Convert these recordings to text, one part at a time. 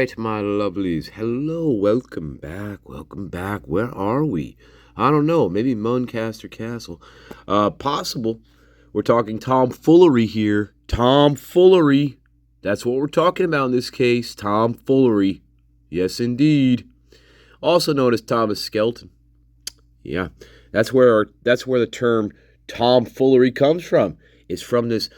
right, my lovelies. Hello, welcome back. Where are we? I don't know. Maybe Muncaster Castle. Possible. We're talking tomfoolery here. Tomfoolery. That's what we're talking about in this case. Tomfoolery. Yes, indeed. Also known as Thomas Skelton. Yeah, that's where the term tomfoolery comes from. It's from this.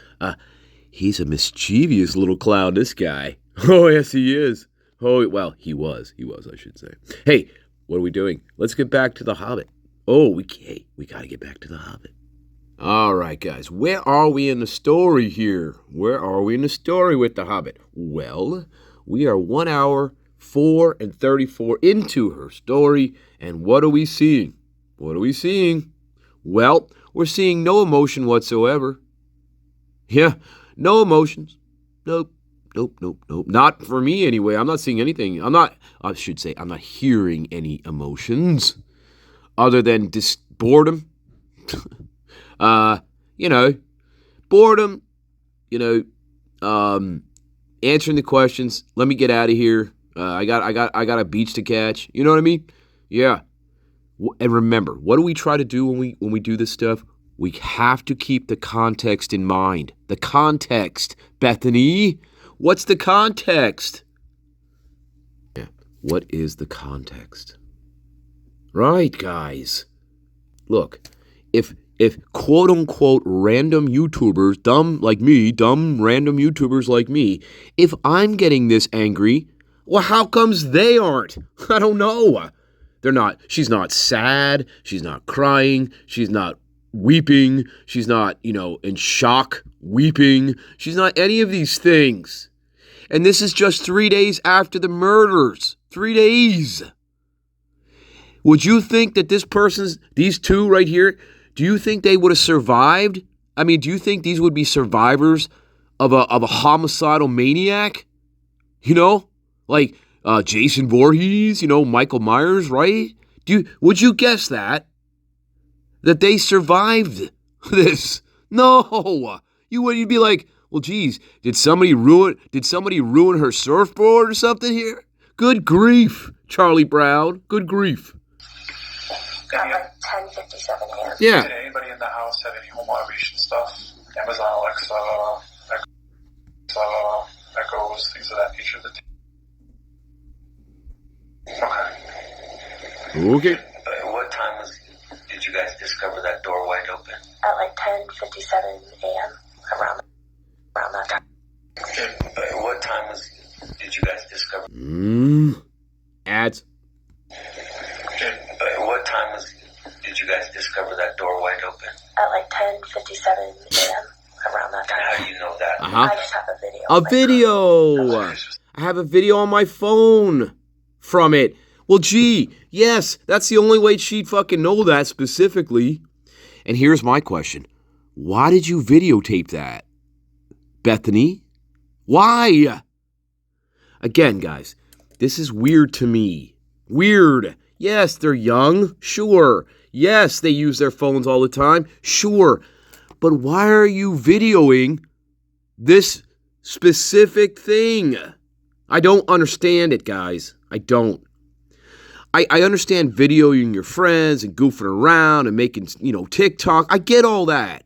He's a mischievous little clown. This guy. Oh, yes, he is. Oh, well, he was, I should say. Hey, what are we doing? Let's get back to the Hobbit. Oh, we got to get back to the Hobbit. All right, guys, where are we in the story here? Where are we in the story with the Hobbit? Well, we are 1 hour, 4 and 34 into her story, and what are we seeing? Well, we're seeing no emotion whatsoever. Yeah, no emotions. Nope. Not for me anyway. I'm not seeing anything. I'm not hearing any emotions other than boredom. Boredom, answering the questions. Let me get out of here. I got a beach to catch. You know what I mean? Yeah. And remember, what do we try to do when we do this stuff? We have to keep the context in mind. The context, Bethany. What's the context? Yeah. What is the context? Right, guys. Look, if quote-unquote random YouTubers, dumb random YouTubers like me, if I'm getting this angry, well, how comes they aren't? I don't know. They're not. She's not sad. She's not crying. She's not weeping. She's not, in shock, weeping. She's not any of these things. And this is just 3 days after the murders. 3 days. Would you think that these two right here, do you think they would have survived? I mean, do you think these would be survivors of a homicidal maniac? Like Jason Voorhees, Michael Myers, right? Would you guess that they survived this? No. You'd be like, well, geez, did somebody ruin her surfboard or something here? Good grief, Charlie Brown. Good grief. At like 10:57 a.m. Yeah. Did anybody in the house have any home automation stuff? Amazon Alexa, Echoes, things of that nature. Okay. What time did you guys discover that door wide open? At like 10:57 a.m. around that time. What time did you guys discover? Ads. What time did you guys discover that door wide open? At like 10:57 a.m. around that time. How do you know that? I just have a video. A video. I have a video on my phone from it. Well, gee, yes, that's the only way she'd fucking know that specifically. And here's my question. Why did you videotape that, Bethany? Why? Again, guys, this is weird to me. Weird. Yes, they're young. Sure. Yes, they use their phones all the time. Sure. But why are you videoing this specific thing? I don't understand it, guys. I don't. I understand videoing your friends and goofing around and making, TikTok. I get all that.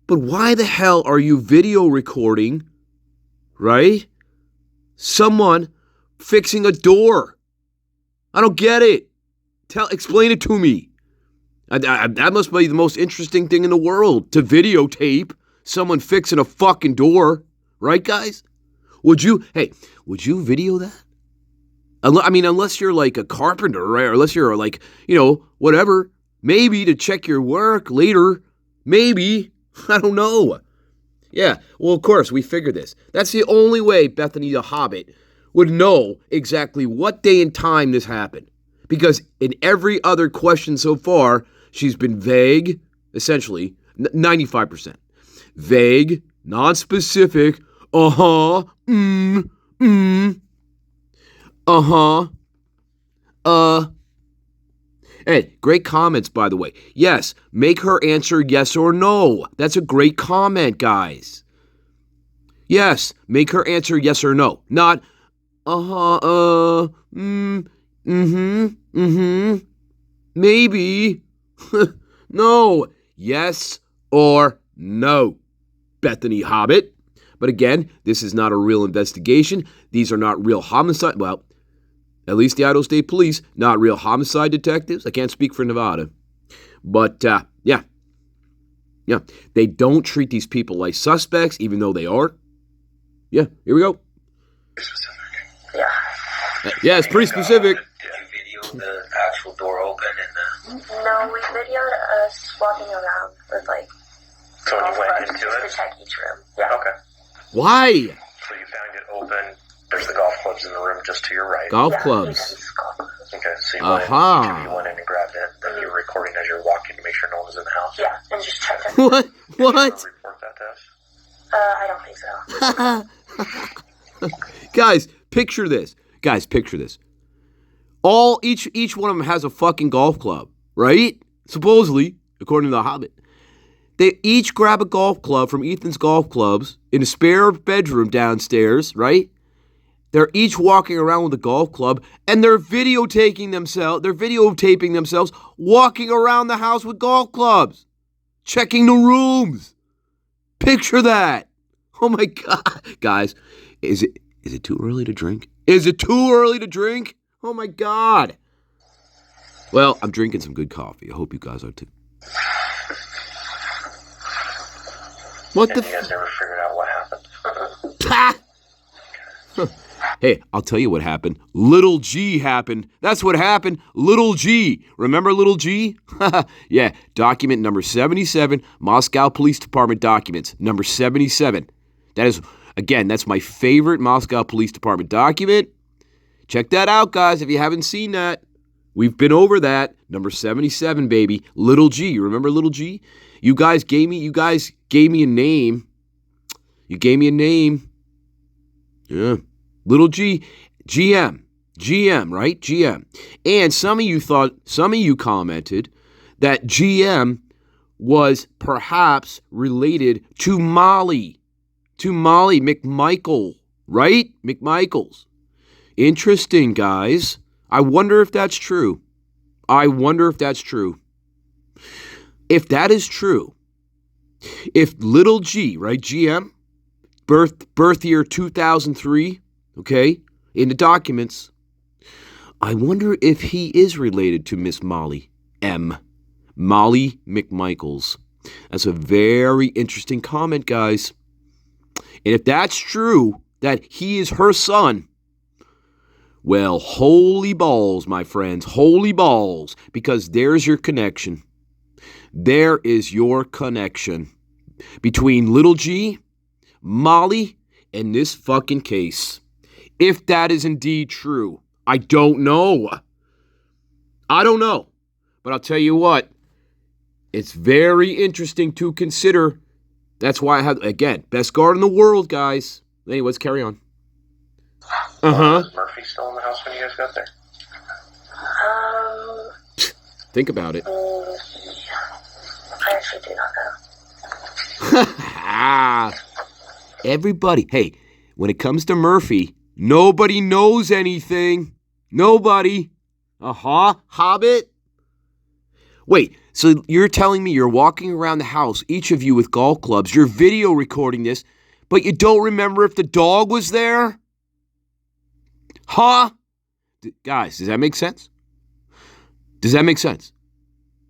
But why the hell are you video recording, right? Someone fixing a door. I don't get it. Explain it to me. That must be the most interesting thing in the world, to videotape someone fixing a fucking door. Right, guys? Would you video that? Unless you're like a carpenter, right? Or unless you're like, whatever. Maybe to check your work later. Maybe. I don't know. Yeah, well, of course, we figured this. That's the only way Bethany the Hobbit would know exactly what day and time this happened. Because in every other question so far, she's been vague, essentially, 95%. Vague, non-specific, Hey, great comments, by the way. Yes, make her answer yes or no. That's a great comment, guys. Yes, make her answer yes or no. Not, Maybe. No. Yes or no, Bethany Hobbit. But again, this is not a real investigation. These are not real homicide. Well, at least the Idaho State Police, not real homicide detectives. I can't speak for Nevada. But, yeah. They don't treat these people like suspects, even though they are. Yeah, here we go. Yeah. Yeah, it's pretty specific. Did you video the actual door open and the... No, we videoed us walking around with, like... So when you went into it? To check each room. Yeah. Okay. Why? So you found it open. There's the golf clubs in the room just to your right. Golf clubs. Okay, so you went in and grabbed it. Then you were recording as you're walking to make sure no one was in the house. Yeah, and just checked it. What? Did you report that to us? I don't think so. Guys, picture this. Each one of them has a fucking golf club, right? Supposedly, according to the Hobbit. They each grab a golf club from Ethan's golf clubs in a spare bedroom downstairs, right? They're each walking around with a golf club, and they're videotaping themselves walking around the house with golf clubs, checking the rooms. Picture that. Oh my God. Guys, is it too early to drink? Is it too early to drink? Oh my God. Well, I'm drinking some good coffee. I hope you guys are too. What the? You guys never figured out what happened. Hey, I'll tell you what happened. Little G happened. That's what happened. Little G. Remember Little G? Yeah, document number 77, Moscow Police Department documents, number 77. That's my favorite Moscow Police Department document. Check that out, guys, if you haven't seen that. We've been over that. Number 77, baby. Little G. Remember Little G? You guys gave me a name. You gave me a name. Yeah. Little G. GM, right? GM. And some of you commented that GM was perhaps related to Molly McMichael, right? McMichaels. Interesting, guys. I wonder if that's true. If that is true, if Little G, right, GM, birth year 2003, okay, in the documents, I wonder if he is related to Miss Molly McMichaels. That's a very interesting comment, guys. And if that's true, that he is her son, well, holy balls, my friends, holy balls, because there's your connection. There is your connection between Little G, Molly, and this fucking case. If that is indeed true, I don't know. But I'll tell you what, it's very interesting to consider. That's why I have, again, best guard in the world, guys. Anyway, let's carry on. Was Murphy still in the house when you guys got there? Think about it. I actually do not know. Everybody, hey, when it comes to Murphy, nobody knows anything. Nobody. Hobbit? Wait, so you're telling me you're walking around the house, each of you with golf clubs, you're video recording this, but you don't remember if the dog was there? Huh? Guys, does that make sense? Does that make sense?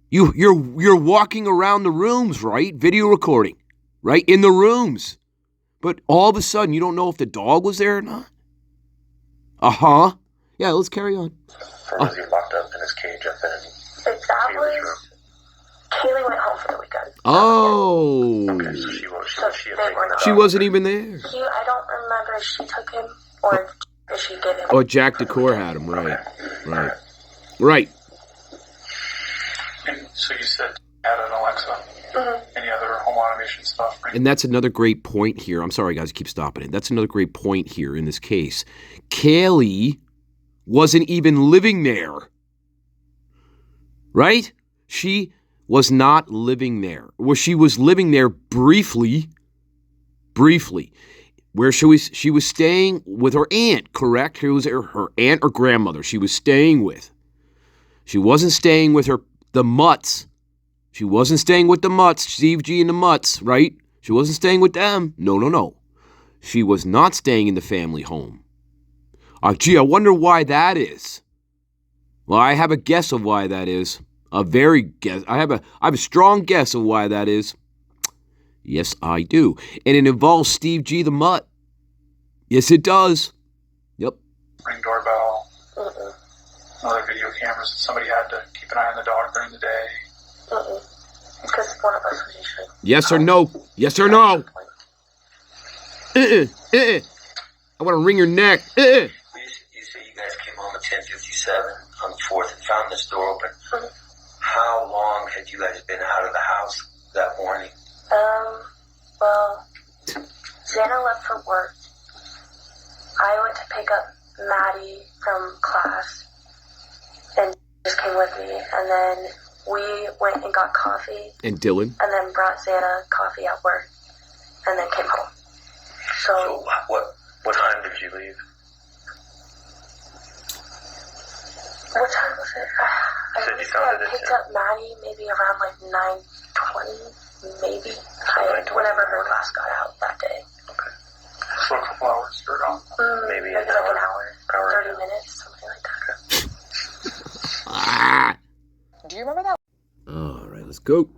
You're walking around the rooms, right? Video recording, right? In the rooms. But all of a sudden, you don't know if the dog was there or not? Yeah, let's carry on. Or was he locked up in his cage up in Kaylee's room? Kaylee went home for the weekend. Oh. Okay, so she wasn't even there. I don't remember if she took him or if she gave him. Or Jack Decor had him, right. Right. And so you said you had an Alexa. Mm-hmm. Any other home automation stuff? Right? And that's another great point here. I'm sorry, guys, I keep stopping it. That's another great point here in this case. Kaylee wasn't even living there. Right? She was not living there. Well, she was living there briefly. where she was staying with her aunt, correct? It was her aunt or grandmother she was staying with. She wasn't staying with the Mutts. She wasn't staying with the Mutts, Steve G and the Mutts, right? She wasn't staying with them. No. She was not staying in the family home. Gee, I wonder why that is. Well, I have a guess of why that is. I have a strong guess of why that is. Yes, I do. And it involves Steve G the Mutt. Yes, it does. Yep. Ring doorbell. Other video cameras. Somebody had to keep an eye on the dog during the day. Because one of us was usually... Yes or no? Yes or no? I want to wring your neck. You say you guys came home at 10:57 on the 4th and found this door open. How long had you guys been out of the house that morning? Well, Xana left for work. I went to pick up Maddie from class and just came with me. And then we went and got coffee. And Dylan. And then brought Xana coffee at work. And then came home. So what time did you leave? What time was it? I picked up Maddie maybe around like 9:20, maybe. Whenever her class got out that day. Okay. So a couple hours or maybe like an hour, 30 minutes, something like that. Do you remember that? All right, let's go.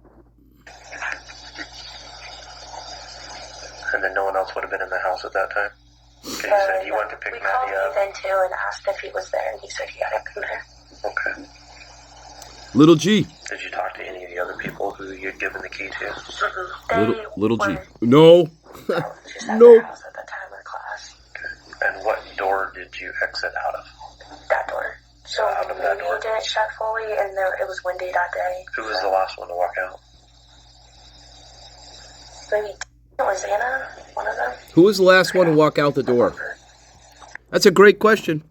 And then no one else would have been in the house at that time? Because you said you went to pick Maddie up. We called Ethan too and asked if he was there, and he said he hadn't been there. Okay. Little G. Did you talk to any of the other people who you'd given the key to? Little G. No. Just at their house at the time of class. Okay. And what door did you exit out of? That door. So out of that door? It didn't shut fully, and it was windy that day. Who was the last one to walk out? Maybe was Anna, one of them. Who was the last one to walk out the door? That's a great question.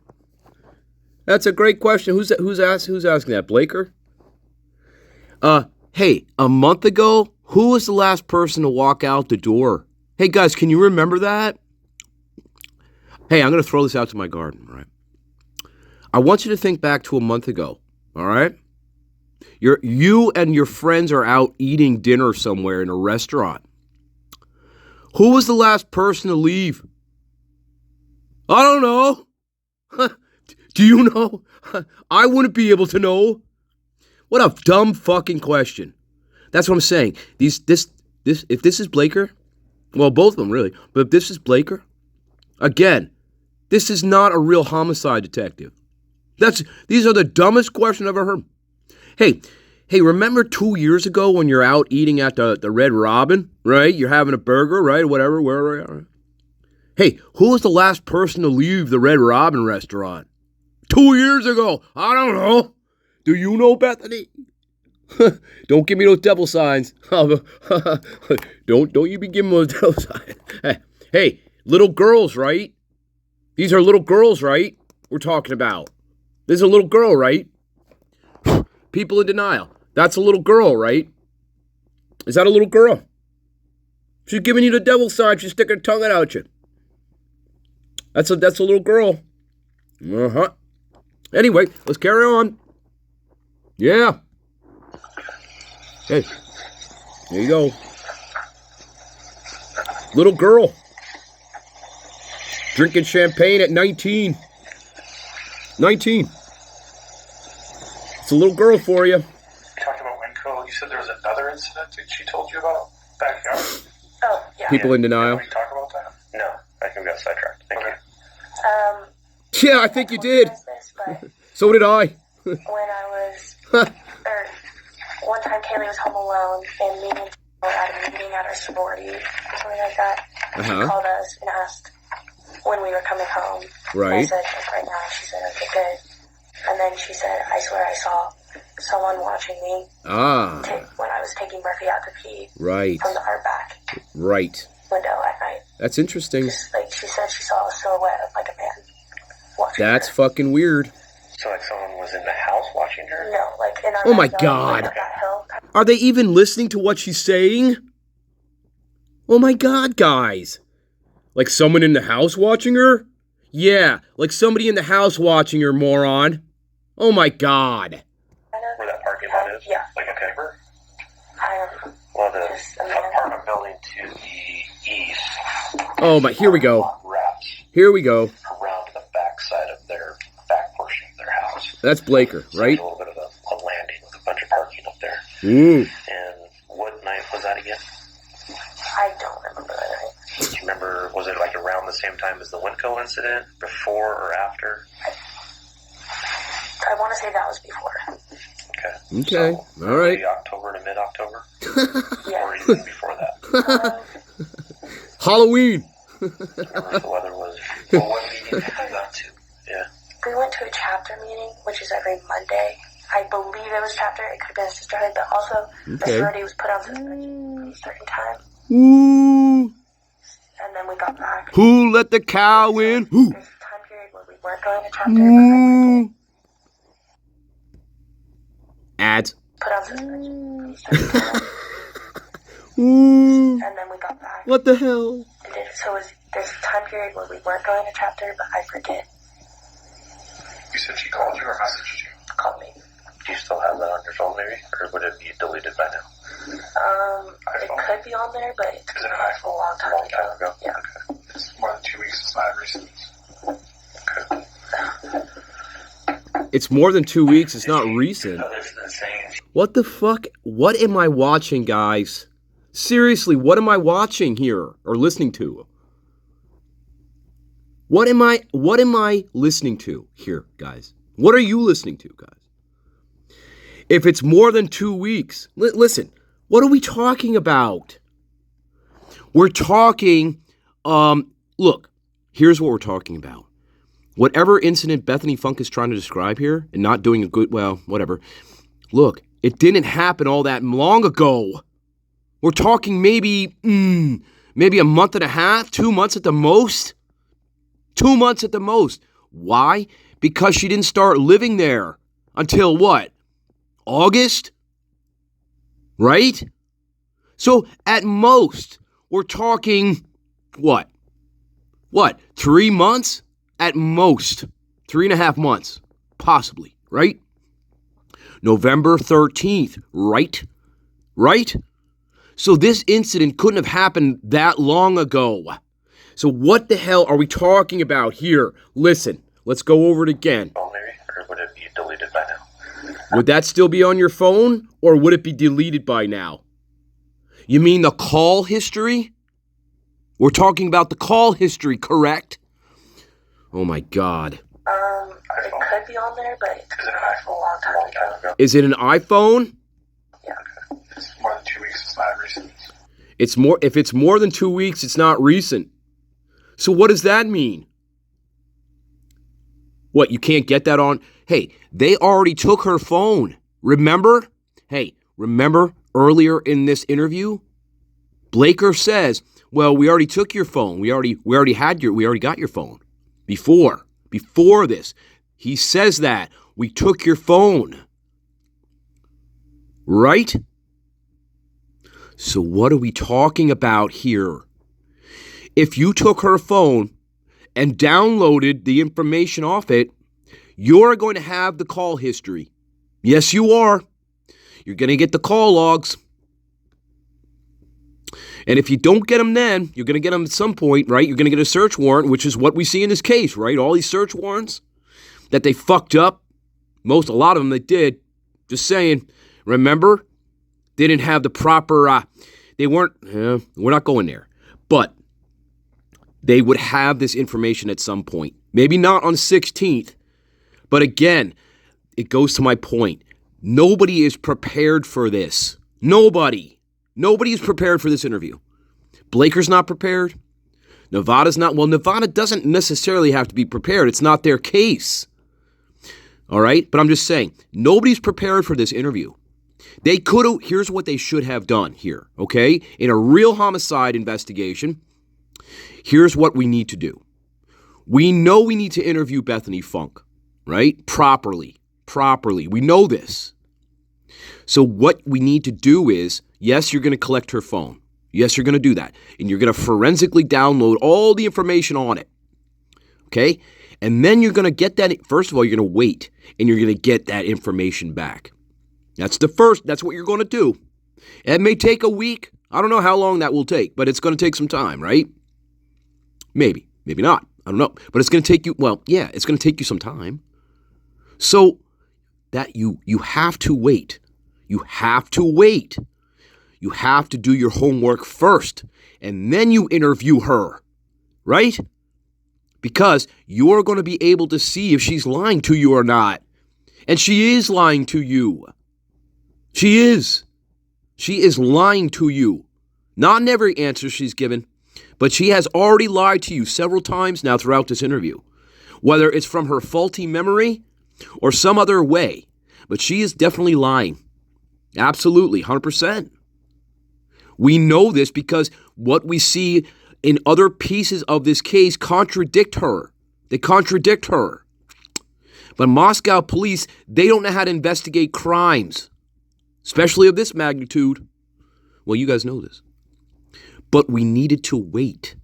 That's a great question. Who's asking that? Blaker? Hey, a month ago, who was the last person to walk out the door? Hey guys, can you remember that? Hey, I'm going to throw this out to my garden, all right? I want you to think back to a month ago, all right? You and your friends are out eating dinner somewhere in a restaurant. Who was the last person to leave? I don't know. Do you know? I wouldn't be able to know. What a dumb fucking question. That's what I'm saying. If this is Blaker, well, both of them really, but if this is Blaker, again, this is not a real homicide detective. These are the dumbest questions I've ever heard. Hey, remember 2 years ago when you're out eating at the Red Robin, right? You're having a burger, right? Whatever, wherever. Hey, who was the last person to leave the Red Robin restaurant? 2 years ago. I don't know. Do you know, Bethany? Don't give me those devil signs. Don't you be giving me those devil signs. Hey, little girls, right? These are little girls, right? We're talking about. This is a little girl, right? People in denial. That's a little girl, right? Is that a little girl? She's giving you the devil sign. She's sticking her tongue out at you. That's a little girl. Uh-huh. Anyway, let's carry on. Yeah. Hey. There you go. Little girl. Drinking champagne at 19. 19. It's a little girl for you. You talked about Winco. You said there was another incident that she told you about backyard. Oh, yeah. People in denial. Can we talk about that? No, I think we got sidetracked. Thank you. Yeah, I think you did. So did I. When I was, one time Kaylee was home alone, and me and were at a meeting at our sorority or something like that. She called us and asked when we were coming home. Right. And I said, like, right now. She said, okay, good. And then she said, I swear I saw someone watching me when I was taking Murphy out to pee. Right. From the art back. Right. Window at night. That's interesting. Just, like, she said she saw a silhouette of, like, a man watching That's her. fucking weird. So, like, someone was in the house watching her? No, like, in our Oh, my backyard, God. like, that hill. Are they even listening to what she's saying? Oh, my God, guys. Like someone in the house watching her? Yeah, like somebody in the house watching her, moron. Oh my God. Where that parking lot is? Yeah. Like a camper? Well, the apartment building to the east. Oh my, here we go. Here we go. Around the back side of their back portion of their house. That's Blaker, So right? there's a little bit of a landing with a bunch of parking up there. Ooh. And what night was that again? I don't remember that night. Do you remember, was it like around the same time as the Winco incident? Before or after? I want to say that was before. Okay. So, All right. maybe October to mid-October? Yeah. Or even before that? Halloween. The weather was... Well, what meeting did you go to? Yeah. We went to a chapter meeting, which is every Monday. I believe it was chapter. It could have been a sisterhood, but also the sorority was put on suspension at a certain time. Ooh. And then we got back. Who let the cow in? Who? There's a time period where we weren't going to chapter, but I Ads. put on suspension at a certain time. Ooh. And then we got back. What the hell? So there's a time period where we weren't going to chapter, but I forget. You said she called you or messaged you? Called me. Do you still have that on your phone, maybe? Or would it be deleted by now? It could be on there, but it's Is it an a iPhone? long time ago. Yeah. Okay. It's more than 2 weeks. It's not recent. Okay. It's more than 2 weeks. It's not recent. Others than saying What the fuck? What am I watching, guys? Seriously, what am I watching here or listening to? What am I listening to here, guys? What are you listening to, guys? If it's more than 2 weeks, listen, what are we talking about? We're talking, look, here's what we're talking about. Whatever incident Bethany Funke is trying to describe here and not doing a good, well, whatever. Look, it didn't happen all that long ago. We're talking maybe a month and a half, 2 months at the most. 2 months at the most. Why? Because she didn't start living there until what? August? Right? So at most, we're talking what? 3 months? At most. 3.5 months. Possibly. Right? November 13th. Right? Right? So this incident couldn't have happened that long ago. So what the hell are we talking about here? Listen, let's go over it again. phone, maybe? Or would it be deleted by now? Would that still be on your phone, or would it be deleted by now? You mean the call history? We're talking about the call history, correct? Oh my God. It could be on there, but it's a long time ago. Is it an iPhone? Yeah. It's more than 2 weeks. It's not recent. If it's more than 2 weeks, it's not recent. So what does that mean? What, you can't get that on? Hey, they already took her phone. Remember? Hey, remember earlier in this interview? Blaker says, well, we already took your phone. We already got your phone. Before this. He says that. We took your phone. Right? So what are we talking about here? If you took her phone and downloaded the information off it, you're going to have the call history. Yes, you are. You're going to get the call logs. And if you don't get them then, you're going to get them at some point, right? You're going to get a search warrant, which is what we see in this case, right? All these search warrants that they fucked up. A lot of them they did. Just saying. Remember? They didn't have the proper, we're not going there. But they would have this information at some point. Maybe not on the 16th. But again, it goes to my point. Nobody is prepared for this. Nobody is prepared for this interview. Blaker's not prepared. Nevada's not. Well, Nevada doesn't necessarily have to be prepared. It's not their case. All right? But I'm just saying, nobody's prepared for this interview. They could have, here's what they should have done here, okay? In a real homicide investigation, here's what we need to do. We know we need to interview Bethany Funke, right? Properly. We know this. So what we need to do is, yes, you're going to collect her phone. Yes, you're going to do that. And you're going to forensically download all the information on it. Okay? And then you're going to get that. First of all, you're going to wait and you're going to get that information back. That's what you're going to do. It may take a week. I don't know how long that will take, but it's going to take some time, right? Maybe not. I don't know. But it's going to take you, it's going to take you some time. So that you have to wait. You have to wait. You have to do your homework first, and then you interview her, right? Because you're going to be able to see if she's lying to you or not. And she is lying to you. She is. She is lying to you. Not in every answer she's given, but she has already lied to you several times now throughout this interview. Whether it's from her faulty memory or some other way, but she is definitely lying. Absolutely, 100%. We know this because what we see in other pieces of this case contradict her. They contradict her. But Moscow police, they don't know how to investigate crimes, especially of this magnitude. Well, you guys know this. But we needed to wait.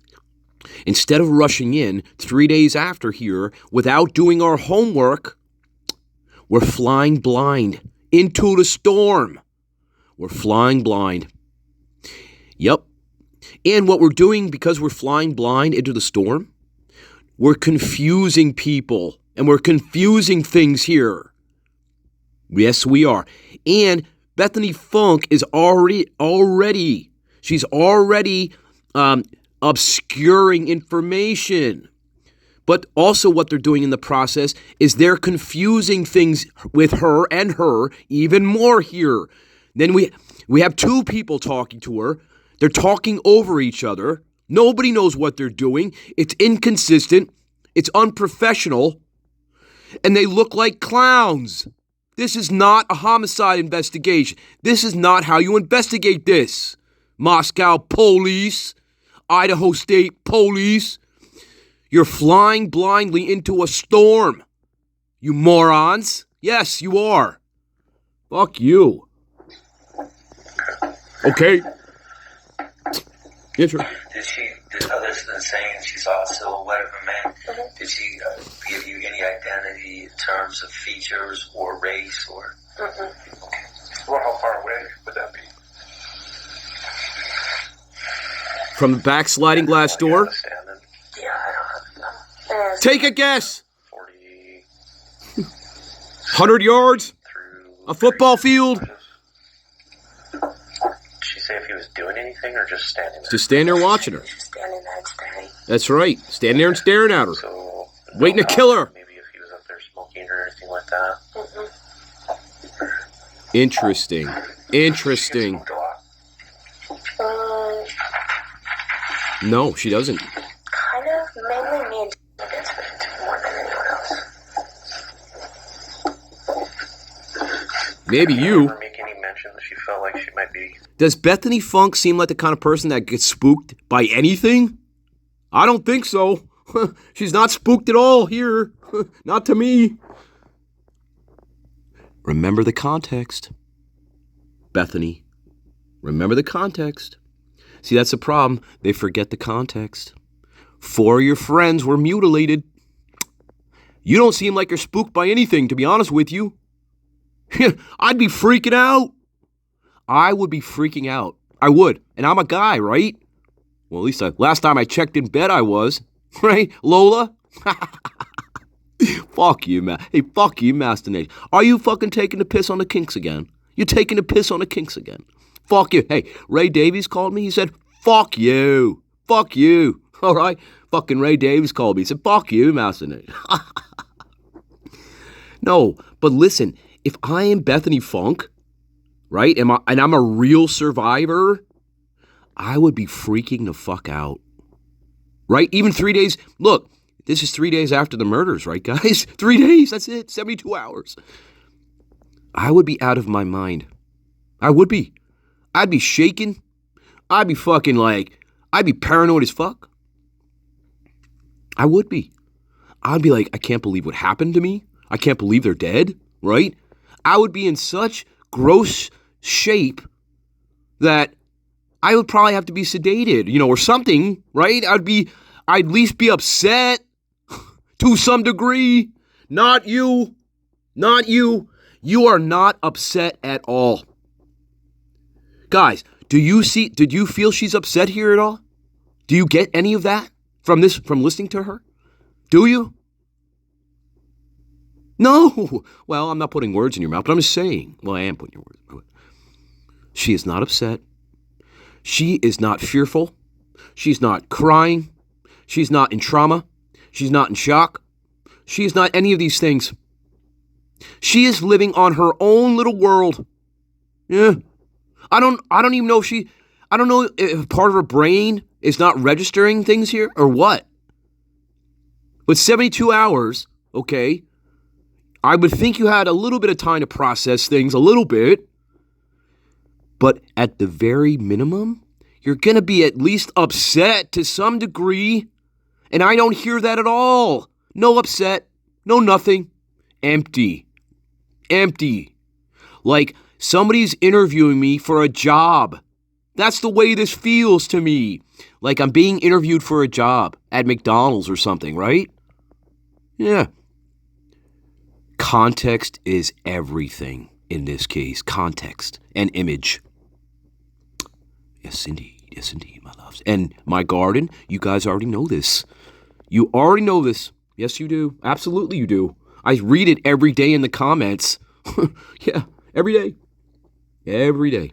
Instead of rushing in 3 days after here without doing our homework, we're flying blind into the storm. We're flying blind. Yep. And what we're doing because we're flying blind into the storm, we're confusing people and we're confusing things here. Yes, we are. And Bethany Funke is she's already obscuring information. But also what they're doing in the process is they're confusing things with her even more here. Then we have two people talking to her. They're talking over each other. Nobody knows what they're doing. It's inconsistent. It's unprofessional. And they look like clowns. This is not a homicide investigation. This is not how you investigate this. Moscow police, Idaho State police. You're flying blindly into a storm. You morons. Yes, you are. Fuck you. Okay. Yeah, sure. Other than saying she saw a silhouette of a man, did she give you any identity in terms of features or race or? Okay. Well, how far away would that be? From the back sliding glass door? Yeah, I don't know. Take a guess. 40. 100 yards? A football field? Did she say if he was doing anything or just standing there? Just standing there watching her. Just standing there and staring. That's right. Standing there and staring at her. So, waiting to kill her. Maybe if he was up there smoking or anything like that. Interesting. Interesting. Smoked a lot. No, she doesn't. Kind of, mainly me and gets more than anyone else. Maybe you. Never make any mention that she felt like she might be. Does Bethany Funke seem like the kind of person that gets spooked by anything? I don't think so. She's not spooked at all here. Not to me. Remember the context. Bethany. Remember the context. See, that's the problem. They forget the context. 4 of your friends were mutilated. You don't seem like you're spooked by anything, to be honest with you. I'd be freaking out. I would be freaking out. I would. And I'm a guy, right? Well, at least last time I checked in bed I was. Right, Lola? Fuck you, man. Hey, fuck you, Master Nate. Are you fucking taking the piss on the kinks again? You're taking the piss on the kinks again. Fuck you. Hey, Ray Davies called me. He said, fuck you. Fuck you. All right? Fucking Ray Davies called me. He said, fuck you, Master Nate. No, but listen, if I am Bethany Funke, right, and I'm a real survivor, I would be freaking the fuck out. Right? Even 3 days. Look, this is 3 days after the murders, right, guys? 3 days. That's it. 72 hours. I would be out of my mind. I would be. I'd be shaking. I'd be fucking I'd be paranoid as fuck. I would be. I'd be like, I can't believe what happened to me. I can't believe they're dead, right? I would be in such gross shape that I would probably have to be sedated, or something, right? I'd at least be upset to some degree. Not you. Not you. You are not upset at all. Guys, did you feel she's upset here at all? Do you get any of that from listening to her? Do you? No. Well, I'm not putting words in your mouth, but I'm just saying. Well, I am putting your words in my mouth. She is not upset. She is not fearful. She's not crying. She's not in trauma. She's not in shock. She is not any of these things. She is living on her own little world. Yeah. I don't even know I don't know if part of her brain is not registering things here or what. But 72 hours, okay, I would think you had a little bit of time to process things, a little bit. But at the very minimum, you're going to be at least upset to some degree. And I don't hear that at all. No upset, no nothing. Empty. Empty. Like somebody's interviewing me for a job. That's the way this feels to me. Like I'm being interviewed for a job at McDonald's or something, right? Yeah. Context is everything in this case. Context and image. Yes, indeed. Yes, indeed, my loves. And my garden, you guys already know this. You already know this. Yes, you do. Absolutely, you do. I read it every day in the comments. Yeah, every day. Every day.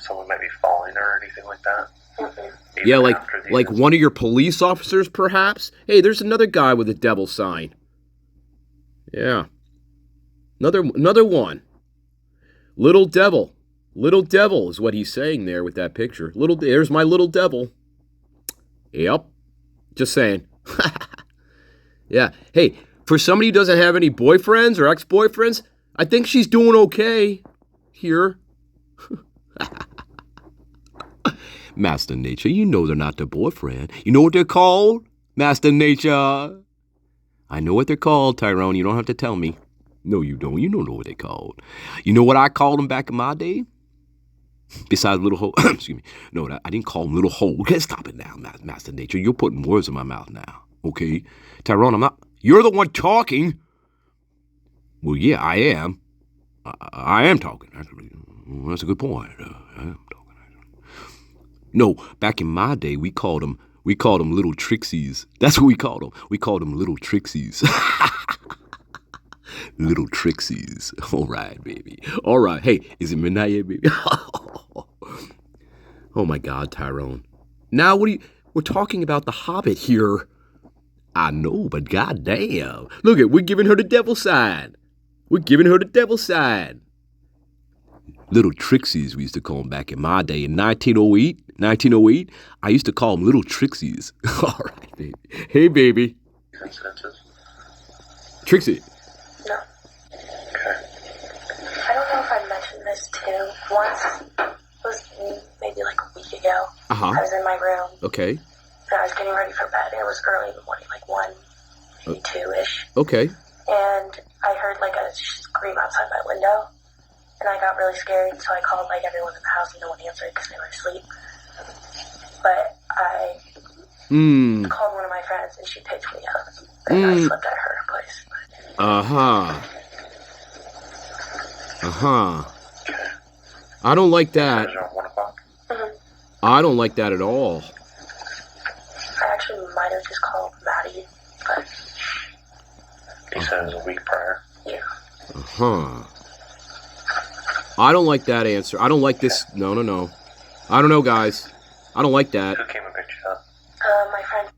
Someone might be following her or anything like that? Yeah, like one of your police officers, perhaps? Hey, there's another guy with a devil sign. Yeah. Another one. Little devil. Little devil is what he's saying there with that picture. There's my little devil. Yep. Just saying. Yeah. Hey, for somebody who doesn't have any boyfriends or ex-boyfriends, I think she's doing okay here. Master Nature, you know they're not their boyfriend. You know what they're called? Master Nature. I know what they're called, Tyrone. You don't have to tell me. No, you don't. You don't know what they're called. You know what I called them back in my day? Besides Little Hole. Excuse me. No, I didn't call them Little Hole. Okay, stop it now, Master Nature. You're putting words in my mouth now. Okay? Tyrone, I'm not. You're the one talking. Well, yeah, I am. I am talking. That's a good point. I am talking. No, back in my day, we called them little trixies. That's what we called them. We called them little trixies. Little trixies. All right, baby. All right. Hey, is it midnight yet, baby? Oh my God, Tyrone. Now we're talking about the Hobbit here. I know, but goddamn. Look we're giving her the devil side. We're giving her the devil side. Little trixies, we used to call them back in my day. In 1908, I used to call them little trixies. All right, baby. Hey, baby. Trixie. No. Okay. I don't know if I mentioned this too. Once, it was maybe like a week ago. Uh-huh. I was in my room. Okay. And I was getting ready for bed. It was early in the morning, like 1, maybe 2-ish. Okay. And I heard like a scream outside my window. And I got really scared, so I called like everyone in the house and no one answered because they were asleep. But I called one of my friends and she picked me up. And I slept at her place. I don't like that. Around 1 o'clock? Mm-hmm. I don't like that at all. I actually might have just called Maddie, but... You said it was a week prior? Yeah. I don't like that answer. I don't like this. No. I don't know, guys. I don't like that. Who came and picked you up? My friend.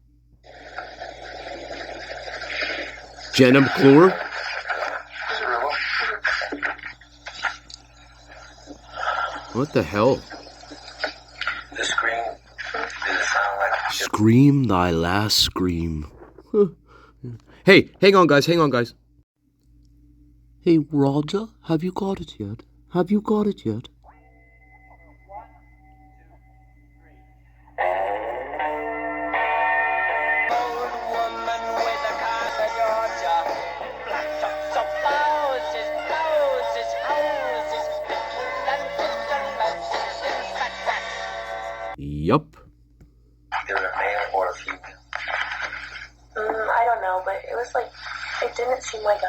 Jenna McClure? What the hell? The scream, did it sound like... Scream thy last scream. Hey, hang on, guys. Hey, Roger, have you got it yet? Have you got it yet? Yup. Either a male or a female? I don't know, but it was like, it didn't seem like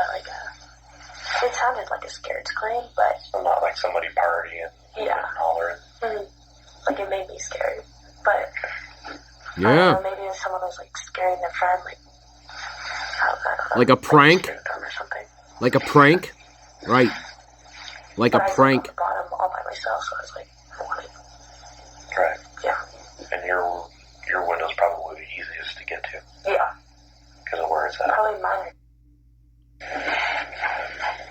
it sounded like a scared scream, but... So not like somebody partying and hollering? Like, it made me scared, but... Yeah. I don't know, maybe it was someone was, like, scaring their friend, like... I don't know. Like a prank? Like, or something. Like a prank? Right. Like But a prank. I was on the bottom all by myself, so I was like, what? Right. Yeah. And your window's probably the easiest to get to. Yeah. Because of where it's at. Probably mine.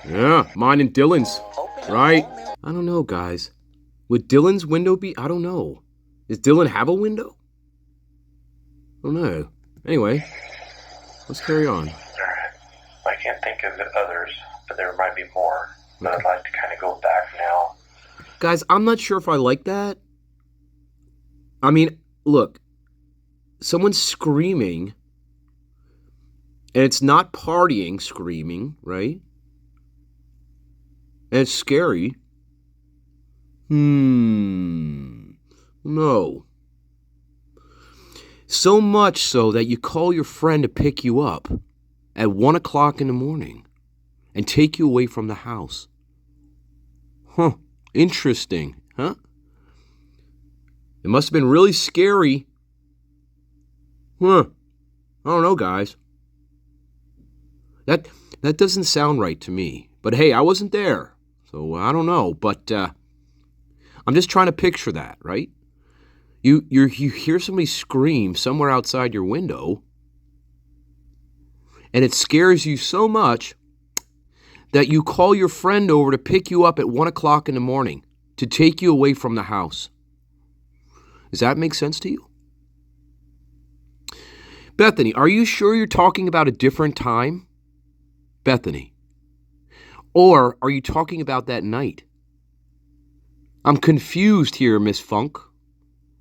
Yeah, mine and Dylan's. Right? I don't know, guys. Would Dylan's window be... I don't know. Does Dylan have a window? I don't know. Anyway, let's carry on. Alright. I can't think of the others, but there might be more. But I'd like to kind of go back now. Guys, I'm not sure if I like that. I mean, look. Someone's screaming. And it's not partying screaming, right? And it's scary. No. So much so that you call your friend to pick you up at 1 o'clock in the morning and take you away from the house. Huh. Interesting, huh? It must have been really scary. Huh. I don't know, guys. That doesn't sound right to me. But hey, I wasn't there. So I don't know. But I'm just trying to picture that, right? You hear somebody scream somewhere outside your window, and it scares you so much that you call your friend over to pick you up at 1 o'clock in the morning to take you away from the house. Does that make sense to you? Bethany, are you sure you're talking about a different time? Bethany. Or are you talking about that night? I'm confused here, Miss Funk.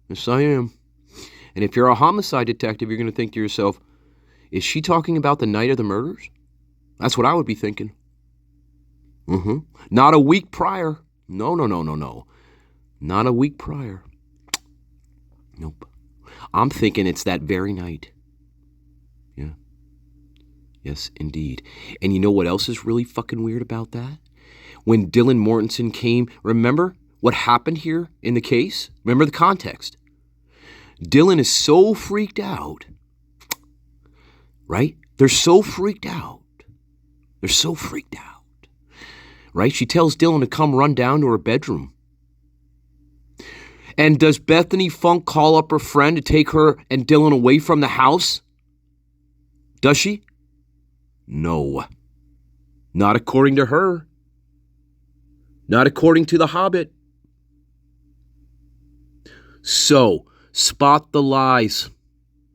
Yes, I am. And if you're a homicide detective, you're going to think to yourself, is she talking about the night of the murders? That's what I would be thinking. Not a week prior. No. Not a week prior. Nope. I'm thinking it's that very night. Yeah. Yes, indeed. And you know what else is really fucking weird about that? When Dylan Mortensen came, remember what happened here in the case? Remember the context. Dylan is so freaked out, right? They're so freaked out. Right? She tells Dylan to come run down to her bedroom. And does Bethany Funk call up her friend to take her and Dylan away from the house? Does she? No. Not according to her. Not according to the Hobbit. So, spot the lies.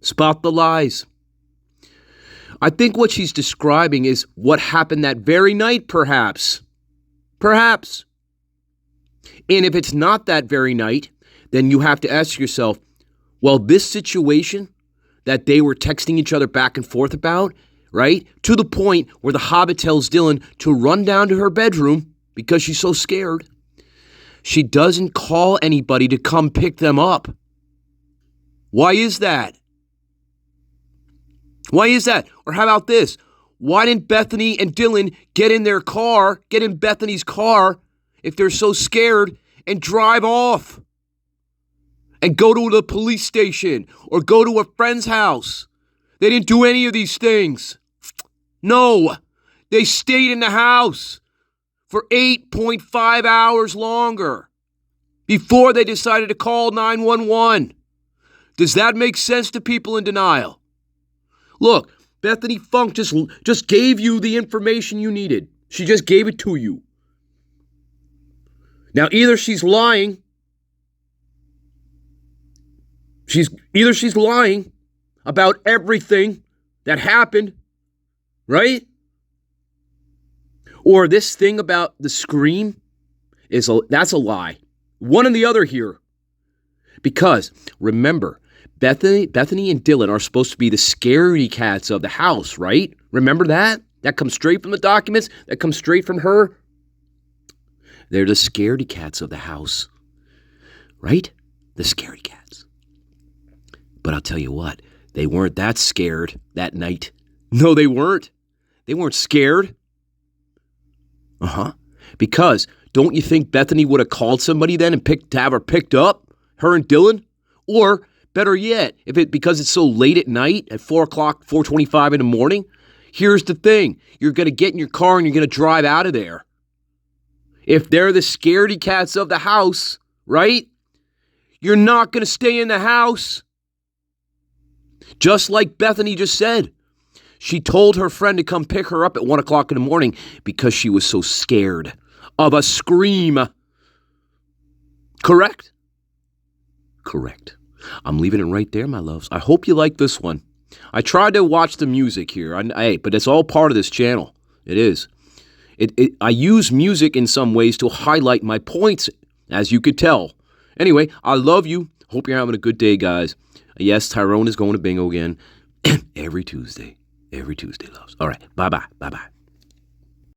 Spot the lies. I think what she's describing is what happened that very night, perhaps. Perhaps. And if it's not that very night, then you have to ask yourself, well, this situation that they were texting each other back and forth about, right? To the point where the Hobbit tells Dylan to run down to her bedroom because she's so scared. She doesn't call anybody to come pick them up. Why is that? Why is that? Or how about this? Why didn't Bethany and Dylan get in Bethany's car if they're so scared and drive off? And go to the police station or go to a friend's house. They didn't do any of these things. No, they stayed in the house for 8.5 hours longer before they decided to call 911. Does that make sense to people in denial? Look, Bethany Funk just gave you the information you needed. She just gave it to you. Now, either she's lying. She's lying about everything that happened, right? Or this thing about the scream that's a lie. One and the other here. Because remember, Bethany and Dylan are supposed to be the scaredy cats of the house, right? Remember that? That comes straight from the documents. That comes straight from her. They're the scaredy cats of the house, right? The scaredy cats. But I'll tell you what, they weren't that scared that night. No, they weren't. They weren't scared. Because don't you think Bethany would have called somebody then and to have her picked up, her and Dylan? Or better yet, because it's so late at night at 4 o'clock, 4:25 in the morning, here's the thing. You're going to get in your car and you're going to drive out of there. If they're the scaredy cats of the house, right? You're not going to stay in the house. Just like Bethany just said. She told her friend to come pick her up at 1 o'clock in the morning because she was so scared of a scream. Correct? Correct. I'm leaving it right there, my loves. I hope you like this one. I tried to watch the music here, but it's all part of this channel. It is. I use music in some ways to highlight my points, as you could tell. Anyway, I love you. Hope you're having a good day, guys. Yes, Tyrone is going to bingo again every Tuesday. Every Tuesday, loves. All right. Bye-bye. Bye-bye.